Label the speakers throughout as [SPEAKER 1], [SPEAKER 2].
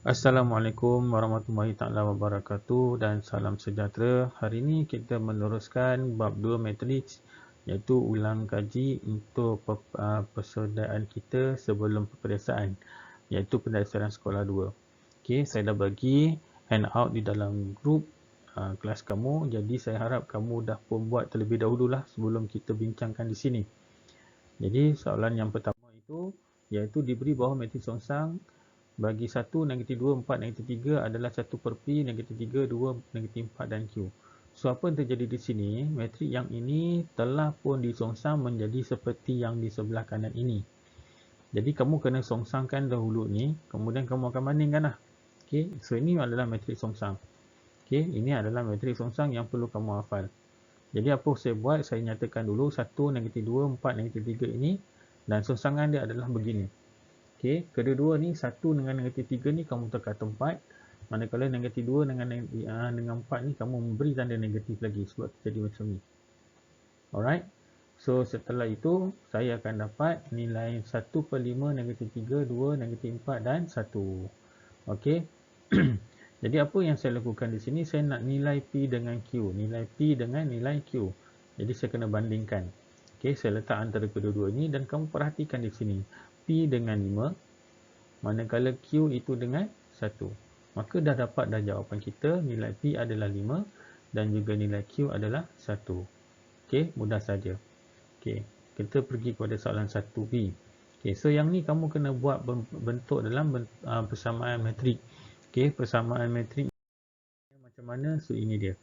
[SPEAKER 1] Assalamualaikum warahmatullahi taala wabarakatuh dan salam sejahtera. Hari ini kita meneruskan bab 2 matriks iaitu ulang kaji untuk persediaan kita sebelum peperiksaan iaitu pendasarian sekolah 2. Okey, saya dah bagi handout di dalam grup kelas kamu. Jadi saya harap kamu dah pun buat terlebih dahululah sebelum kita bincangkan di sini. Jadi soalan yang pertama itu iaitu diberi bahawa matriks songsang bagi 1, negatif 2, 4, negatif 3 adalah 1 per P, negatif 3, 2, negatif 4 dan Q. So, apa yang terjadi di sini? Matrik yang ini telah pun disongsang menjadi seperti yang di sebelah kanan ini. Jadi, kamu kena songsangkan dahulu ni, kemudian kamu akan bandingkan lah. Okay, so ini adalah matrik songsang. Okay, ini adalah matrik songsang yang perlu kamu hafal. Jadi, apa saya buat? Saya nyatakan dulu 1, negatif 2, 4, negatif 3 ini dan songsangan dia adalah begini. Okey, kedua-dua ni 1 dengan negatif 3 ni kamu tekan tempat. Manakala negatif 2 dengan 4 ni kamu memberi tanda negatif lagi sebab jadi macam ni. Alright. So setelah itu saya akan dapat nilai 1 per 5 negatif 3, 2 negatif 4 dan 1. Okey. Jadi apa yang saya lakukan di sini, saya nak nilai P dengan Q. Nilai P dengan nilai Q. Jadi saya kena bandingkan. Okey, saya letak antara kedua-dua ini dan kamu perhatikan di sini. P dengan 5, manakala Q itu dengan 1. Maka dah dapat dah jawapan kita, nilai P adalah 5 dan juga nilai Q adalah 1. Okey, mudah saja. Okey, kita pergi kepada soalan 1B. Okey, so yang ni kamu kena buat bentuk dalam persamaan matrik. Okey, persamaan matrik macam mana? So ini dia.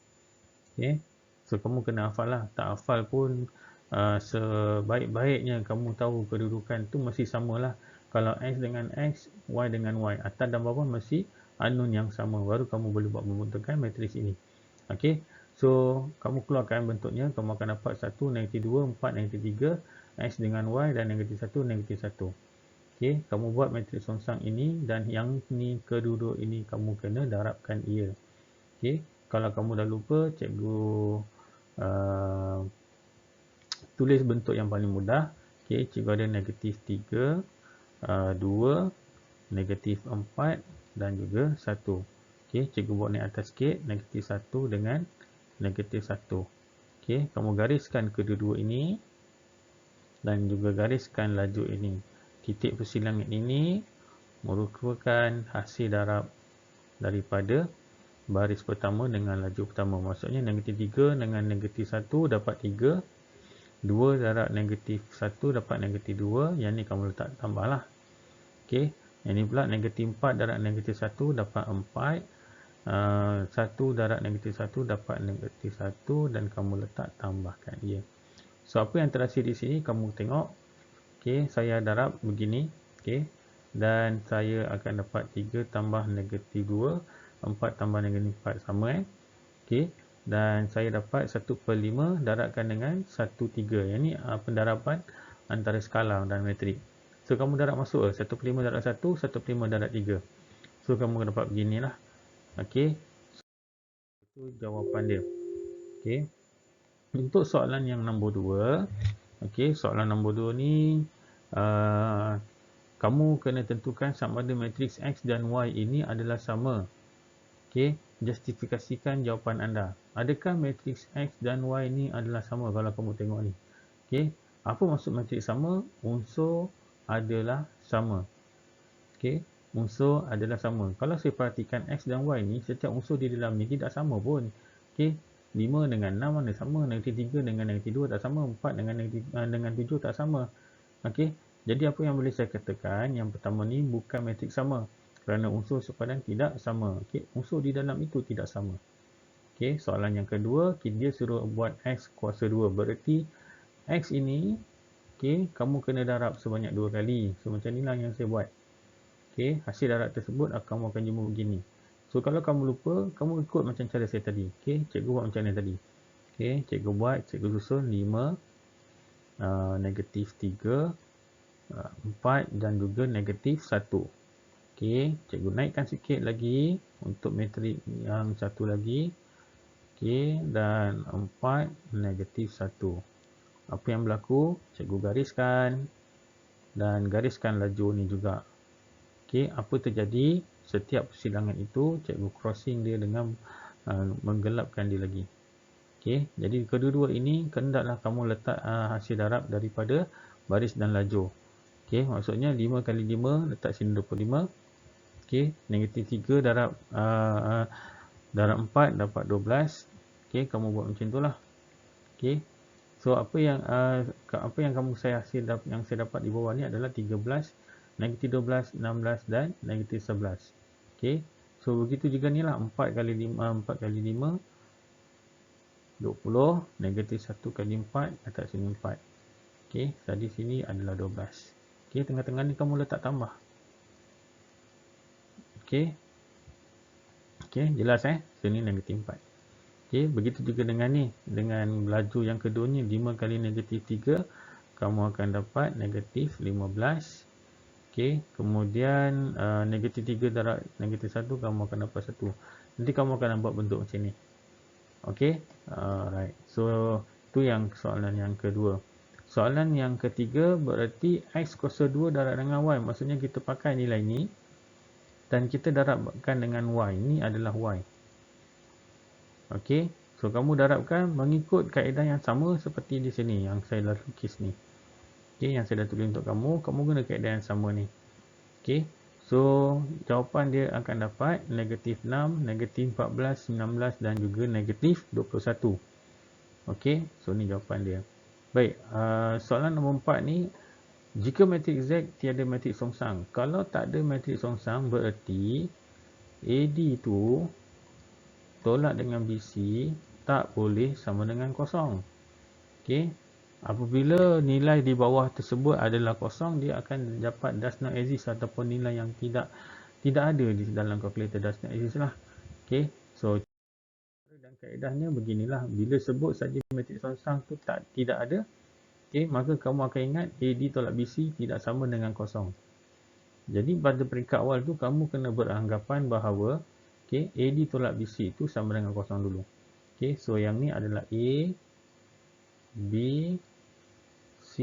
[SPEAKER 1] Okey. So kamu kena hafal lah. Tak hafal pun sebaik-baiknya kamu tahu kedudukan tu mesti samalah. Kalau X dengan X, Y dengan Y, atas dan bawah mesti unknown yang sama. Baru kamu boleh buat pembentukan matriks ini. Okey. So kamu keluarkan bentuknya, kamu akan dapat 1, negatif 2, 4, negatif 3, X dengan Y dan negatif 1, negatif 1. Okey, kamu buat matriks songsang ini dan yang ni kedua-dua ini kamu kena darabkan ia. Okey, kalau kamu dah lupa, cikgu tulis bentuk yang paling mudah. Okey, cikgu ada negatif 3, 2, negatif 4 dan juga 1. Okey, cikgu buat naik atas sikit, negatif 1 dengan negatif 1. Okey, kamu gariskan kedua-dua ini dan juga gariskan laju ini. Titik persilangan ini merupakan hasil darab daripada baris pertama dengan laju pertama. Maksudnya negatif 3 dengan negatif 1 dapat 3. 2 darab negatif 1 dapat negatif 2. Yang ni kamu letak tambah lah. Okey. Yang ni pula negatif 4 darab negatif 1 dapat 4. 1 darab negatif 1 dapat negatif 1 dan kamu letak tambahkan dia. So apa yang terhasil di sini kamu tengok. Okey, saya darab begini. Okey. Dan saya akan dapat 3 tambah negatif 2. 4 tambah negatif 4 sama. Okey. Dan saya dapat 1 per 5 darabkan dengan 1, 3. Yang ni pendaraban antara skala dan metrik. So, kamu darab masuk 1 per 5 darab 1, 1 per 5 darab 3. So, kamu dapat beginilah. Okey. So, itu jawapan dia. Okey. Untuk soalan yang nombor 2. Okey, soalan nombor 2 ni kamu kena tentukan sama ada matriks X dan Y ini adalah sama. Okey, justifikasikan jawapan anda. Adakah matriks X dan Y ni adalah sama kalau kamu tengok ni? Okey, apa maksud matriks sama? Unsur adalah sama. Okey, unsur adalah sama. Kalau saya perhatikan X dan Y ni, setiap unsur di dalam ni tidak sama pun. Okey, 5 dengan 6 mana sama? Negatif 3 dengan negatif 2 tak sama. 4 dengan 7 tak sama. Okey, jadi apa yang boleh saya katakan? Yang pertama ni bukan matriks sama. Kerana unsur sepadan tidak sama. Okey, unsur di dalam itu tidak sama. Okey, soalan yang kedua, dia suruh buat X kuasa 2. Berarti X ini, okey, kamu kena darab sebanyak 2 kali. So, macam inilah yang saya buat. Okey, hasil darab tersebut kamu akan jumpa begini. So, kalau kamu lupa, kamu ikut macam cara saya tadi. Okey, cikgu buat macam ni tadi. Okey, cikgu buat, cikgu susun 5, negatif 3, 4 dan juga negatif 1. Okey, cikgu naikkan sikit lagi untuk matrik yang satu lagi. Okey, dan 4 negatif 1. Apa yang berlaku? Cikgu gariskan dan gariskan laju ni juga. Okey, apa terjadi setiap persidangan itu, cikgu crossing dia dengan menggelapkan dia lagi. Okey, jadi kedua-dua ini hendaklah kamu letak hasil darab daripada baris dan lajur. Okey, maksudnya 5 kali 5 letak sini 25. Okey, negatif 3 darab 4 dapat 12. Okey, kamu buat macam itulah. Okey. So apa yang yang saya dapat di bawah ni adalah 13, negatif 12, 16 dan negatif 11. Okey. So begitu juga ni lah 4 kali 5, 4 kali 5 20, negatif 1 kali 4 letak sini 4. Okey, tadi sini adalah 12. Okey, tengah-tengah ni kamu letak tambah. Okey. Okey, jelas sini negatif 4. Okey, begitu juga dengan ni. Dengan laju yang kedua ni 5 kali negatif 3, kamu akan dapat negatif 15. Okey, kemudian negatif 3 darab negatif 1, kamu akan dapat 1. Nanti kamu akan buat bentuk macam ni. Okey, alright. So, tu yang soalan yang kedua. Soalan yang ketiga berarti X kuasa 2 darab dengan Y. Maksudnya kita pakai nilai ni dan kita darabkan dengan Y. Ini adalah Y. Okey, so kamu darabkan mengikut kaedah yang sama seperti di sini yang saya dah lukis ni. Okey, yang saya dah tulis untuk kamu, kamu guna kaedah yang sama ni. Okey, so jawapan dia akan dapat negatif 6, negatif 14, 19 dan juga negatif 21. Okey, so ni jawapan dia. Baik, soalan nombor 4 ni, jika matriks Z tiada matriks songsang. Kalau tak ada matriks songsang berarti AD tu tolak dengan BC tak boleh sama dengan kosong. Okey. Apabila nilai di bawah tersebut adalah kosong, dia akan dapat does not exist ataupun nilai yang tidak ada di dalam kalkulator does not exist lah. Okey. So dan kaedahnya beginilah. Bila sebut saja matriks songsang tu tidak ada, okey, maka kamu akan ingat AD tolak BC tidak sama dengan kosong. Jadi pada peringkat awal tu kamu kena beranggapan bahawa okey, AD tolak BC itu sama dengan kosong dulu. Okey, so yang ni adalah A, B, C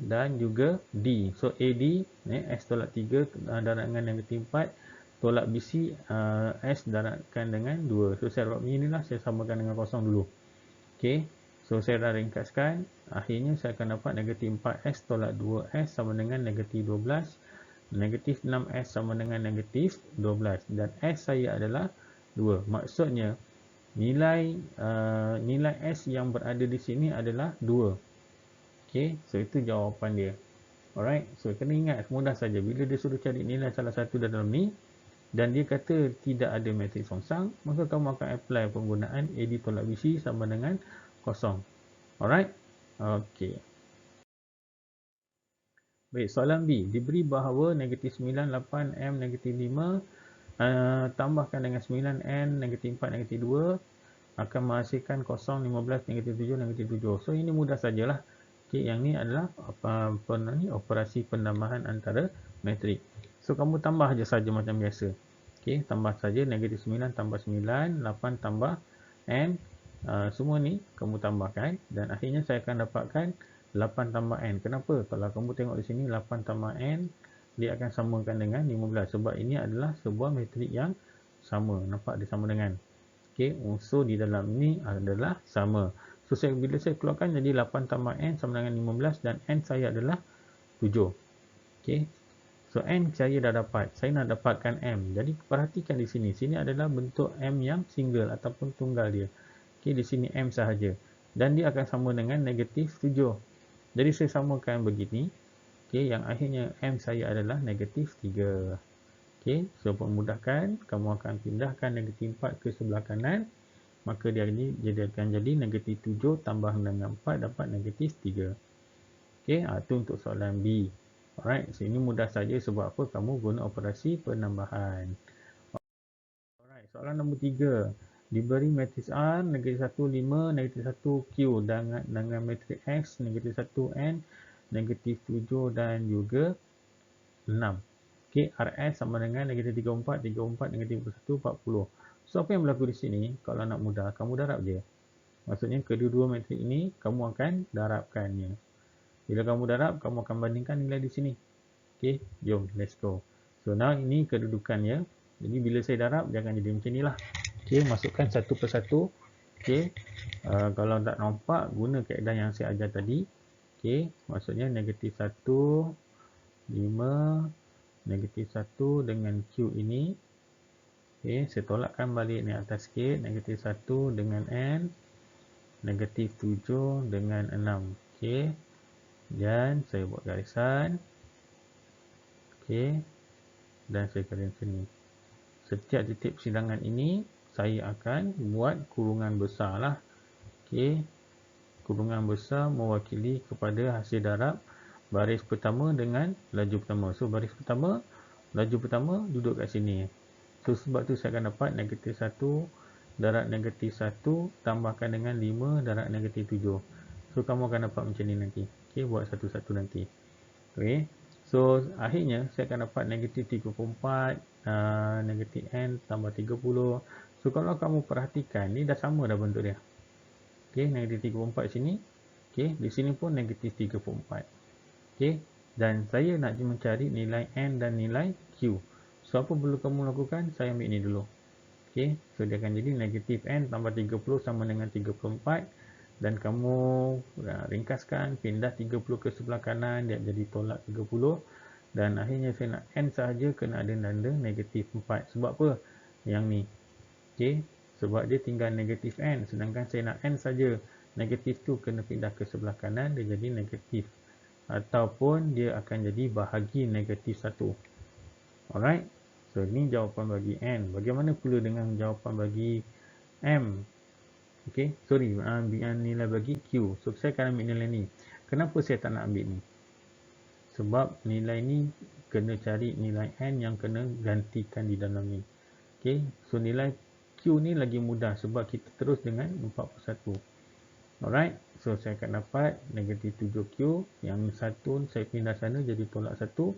[SPEAKER 1] dan juga D. So AD, S tolak 3 darab dengan negatif 4, tolak BC, S darabkan dengan 2. So saya buat beginilah, saya samakan dengan kosong dulu. Okey, so saya dah ringkaskan. Akhirnya saya akan dapat negatif 4S tolak 2S sama dengan negatif 12. Negatif 6S sama dengan negatif 12 dan S saya adalah 2. Maksudnya nilai S yang berada di sini adalah 2. Okey, so itu jawapan dia. Alright, so kena ingat mudah saja bila dia suruh cari nilai salah satu dalam ni dan dia kata tidak ada matriks songsang, maka kamu akan apply penggunaan AD tolak BC sama dengan kosong. Alright, okey. Baik, soalan B. Diberi bahawa negatif 9, 8, M, negatif 5 tambahkan dengan 9, N, negatif 4, negatif 2 akan menghasilkan 0, 15, negatif 7, negatif 7. So, ini mudah sajalah. Okay, yang ni adalah operasi penambahan antara matrik. So, kamu tambah saja macam biasa. Okay, tambah saja negatif 9 tambah 9, 8 tambah N. Semua ni kamu tambahkan dan akhirnya saya akan dapatkan 8 tambah N. Kenapa? Kalau kamu tengok di sini 8 tambah N, dia akan samakan dengan 15. Sebab ini adalah sebuah matrik yang sama. Nampak dia sama dengan. Okey, unsur di dalam ni adalah sama. So, bila saya keluarkan jadi 8 tambah N sama dengan 15 dan N saya adalah 7. Okey. So, N saya dah dapat. Saya nak dapatkan M. Jadi, perhatikan di sini. Sini adalah bentuk M yang single ataupun tunggal dia. Okey, di sini M sahaja. Dan dia akan sama dengan negatif 7. Jadi saya samakan begini. Okey, yang akhirnya M saya adalah negatif 3. Okey, so memudahkan, kamu akan pindahkan negatif 4 ke sebelah kanan. Maka dia akan jadi negatif 7 tambah dengan 4 dapat negatif 3. Okey, itu untuk soalan B. Alright, so ini mudah saja sebab apa? Kamu guna operasi penambahan. Alright, soalan nombor 3. Diberi matriks R, negatif 1, 5, negatif 1, Q dengan matriks X, negatif 1, N, negatif 7 dan juga 6. Okey, RS sama dengan negatif 34, 34, negatif 1, 40. So, apa yang berlaku di sini? Kalau nak mudah, kamu darab je. Maksudnya, kedua-dua matriks ini, kamu akan darabkannya. Bila kamu darab, kamu akan bandingkan nilai di sini. Okey, jom, let's go. So now ini kedudukannya. Jadi bila saya darab dia akan jadi macam ni lah. Okey, masukkan satu persatu. Okey. Kalau tak nampak, guna kaedah yang saya ajar tadi. Okey, maksudnya negatif 1, 5, negatif 1 dengan Q ini. Okey, saya tolakkan balik ni atas sikit. Negatif 1 dengan N. Negatif 7 dengan 6. Okey. Dan saya buat garisan. Okey. Dan saya kira macam ni. Setiap titik persidangan ini, saya akan buat kurungan besar lah. Okey. Kurungan besar mewakili kepada hasil darab baris pertama dengan laju pertama. So, baris pertama, laju pertama duduk kat sini. So, sebab tu saya akan dapat negatif 1 darab negatif 1 tambahkan dengan 5 darab negatif 7. So, kamu akan dapat macam ni nanti. Okey, buat satu-satu nanti. Okey. So, akhirnya saya akan dapat negatif 34, negatif N tambah 30. So, kalau kamu perhatikan, ni dah sama dah bentuk dia. Okey, negatif 34 sini. Okey, di sini pun negatif 34. Okey, dan saya nak mencari nilai N dan nilai Q. So, apa perlu kamu lakukan? Saya ambil ni dulu. Okey, so dia akan jadi negatif N tambah 30 sama dengan 34. Dan kamu ringkaskan, pindah 30 ke sebelah kanan, dia jadi tolak 30. Dan akhirnya saya nak N sahaja kena ada tanda negatif 4. Sebab apa? Yang ni. Okey. Sebab dia tinggal negatif N. Sedangkan saya nak N saja. Negatif tu kena pindah ke sebelah kanan. Dia jadi negatif. Ataupun dia akan jadi bahagi negatif 1. Alright. So, ni jawapan bagi N. Bagaimana pula dengan jawapan bagi M? Okey. Sorry. Nilai bagi Q. So, saya akan ambil nilai ni. Kenapa saya tak nak ambil ni? Sebab nilai ni kena cari nilai N yang kena gantikan di dalam ni. Okey. So, nilai Q ni lagi mudah sebab kita terus dengan 41. Alright. So, saya akan dapat negatif 7Q. Yang satu saya pindah sana jadi tolak 1.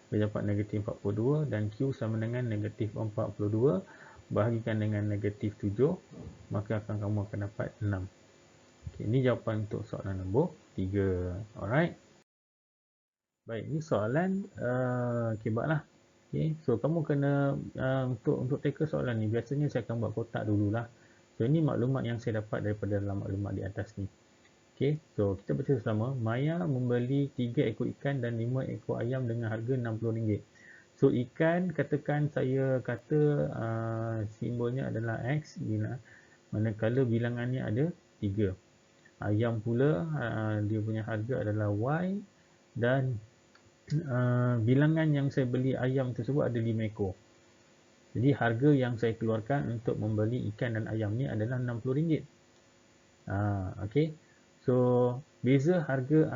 [SPEAKER 1] Saya dapat negatif 42 dan Q sama dengan negatif 42. Bahagikan dengan negatif 7. Maka kamu akan dapat 6. Okay, ini jawapan untuk soalan nombor 3. Alright. Baik, ini soalan kibat lah. Okay, so kamu kena untuk tackle soalan ni, biasanya saya akan buat kotak dululah. So, ini maklumat yang saya dapat daripada dalam maklumat di atas ni. Okay, so kita baca bersama. Maya membeli 3 ekor ikan dan 5 ekor ayam dengan harga RM60. So, ikan, katakan saya kata simbolnya adalah X, manakala bilangannya ada 3. Ayam pula, dia punya harga adalah Y, dan bilangan yang saya beli ayam tersebut ada 5 ekor. Jadi harga yang saya keluarkan untuk membeli ikan dan ayam ni adalah RM60. Okey. So, beza harga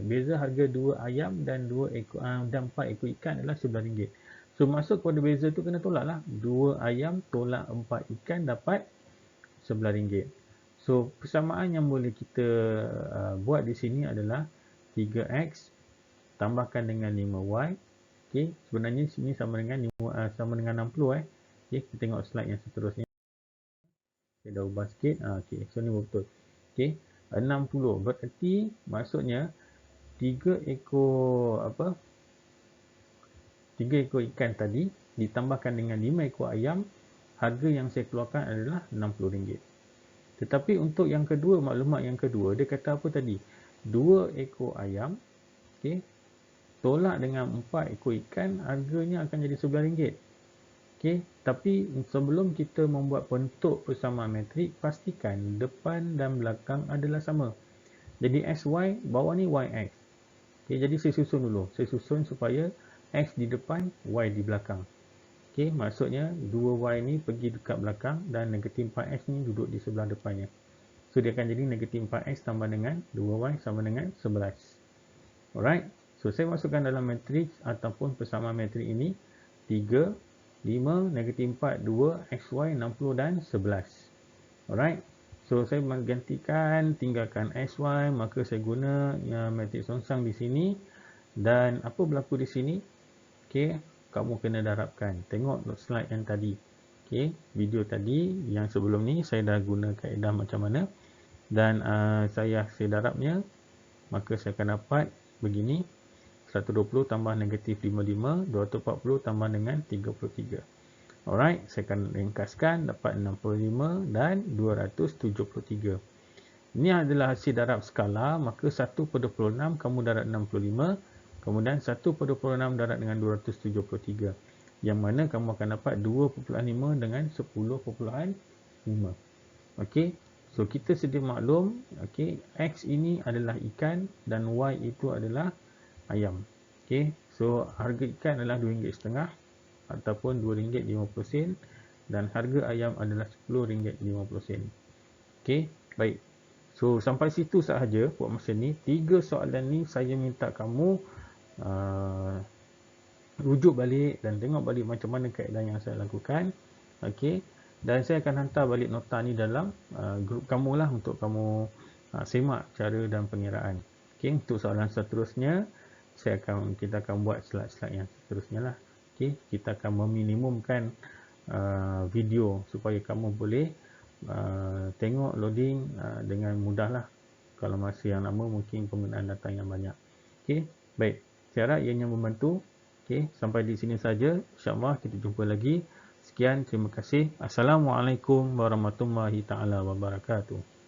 [SPEAKER 1] beza harga 2 ayam dan 2 ekor dan 4 ekor ikan adalah RM11. So, masuk kepada beza tu kena tolak lah. 2 ayam tolak 4 ikan dapat RM11. So, persamaan yang boleh kita buat di sini adalah 3X tambahkan dengan 5Y. Okey, sebenarnya sini sama dengan 60 Okey, kita tengok slide yang seterusnya. Saya dah ubah sikit. Okey, so ni betul. Okey, 60 berarti maksudnya 3 ekor 3 ekor ikan tadi ditambahkan dengan 5 ekor ayam, harga yang saya keluarkan adalah RM60. Tetapi untuk yang kedua, maklumat yang kedua, dia kata apa tadi? 2 ekor ayam, okey, tolak dengan 4 ekor ikan, harganya akan jadi RM11. Okey, tapi sebelum kita membuat bentuk persamaan metrik, pastikan depan dan belakang adalah sama. Jadi XY, bawah ni YX. Okey, jadi saya susun dulu. Saya susun supaya X di depan, Y di belakang. Okey, maksudnya 2Y ni pergi dekat belakang dan negatif 4X ni duduk di sebelah depannya. So, dia akan jadi negatif 4X tambah dengan 2Y sama dengan 11. Alright. So, saya masukkan dalam matriks ataupun persamaan matrik ini 3, 5, negatif 4, 2, XY, 60 dan 11. Alright. So, saya menggantikan, tinggalkan XY, maka saya guna matrik songsang di sini. Dan apa berlaku di sini? Okey, kamu kena darabkan. Tengok slide yang tadi. Okey, video tadi yang sebelum ni saya dah guna kaedah macam mana. Dan saya darabnya, maka saya akan dapat begini. 120 tambah negatif 55, 240 tambah dengan 33. Alright, saya akan ringkaskan, dapat 65 dan 273. Ini adalah hasil darab skala, maka 1/26 kamu darab 65, kemudian 1/26 darab dengan 273. Yang mana kamu akan dapat 2.5 dengan 10.5. Okey, so kita sedia maklum, okey, X ini adalah ikan dan Y itu adalah ayam. Okey, so harga ikan adalah RM2.5 ataupun RM2.50 dan harga ayam adalah RM10.50. Okey, baik. So sampai situ sahaja buat masa ni. 3 soalan ni saya minta kamu rujuk balik dan tengok balik macam mana kaedah yang saya lakukan. Okey, dan saya akan hantar balik nota ni dalam grup kamu lah untuk kamu semak cara dan pengiraan. Okey, untuk soalan seterusnya kita akan buat slide-slide yang seterusnya lah. Okey, kita akan meminimumkan video supaya kamu boleh tengok loading dengan mudah lah. Kalau masa yang lama mungkin penggunaan data yang banyak. Okey, baik. Saya harap ianya membantu. Okey, sampai di sini saja. InsyaAllah kita jumpa lagi. Sekian, terima kasih. Assalamualaikum warahmatullahi taala wabarakatuh.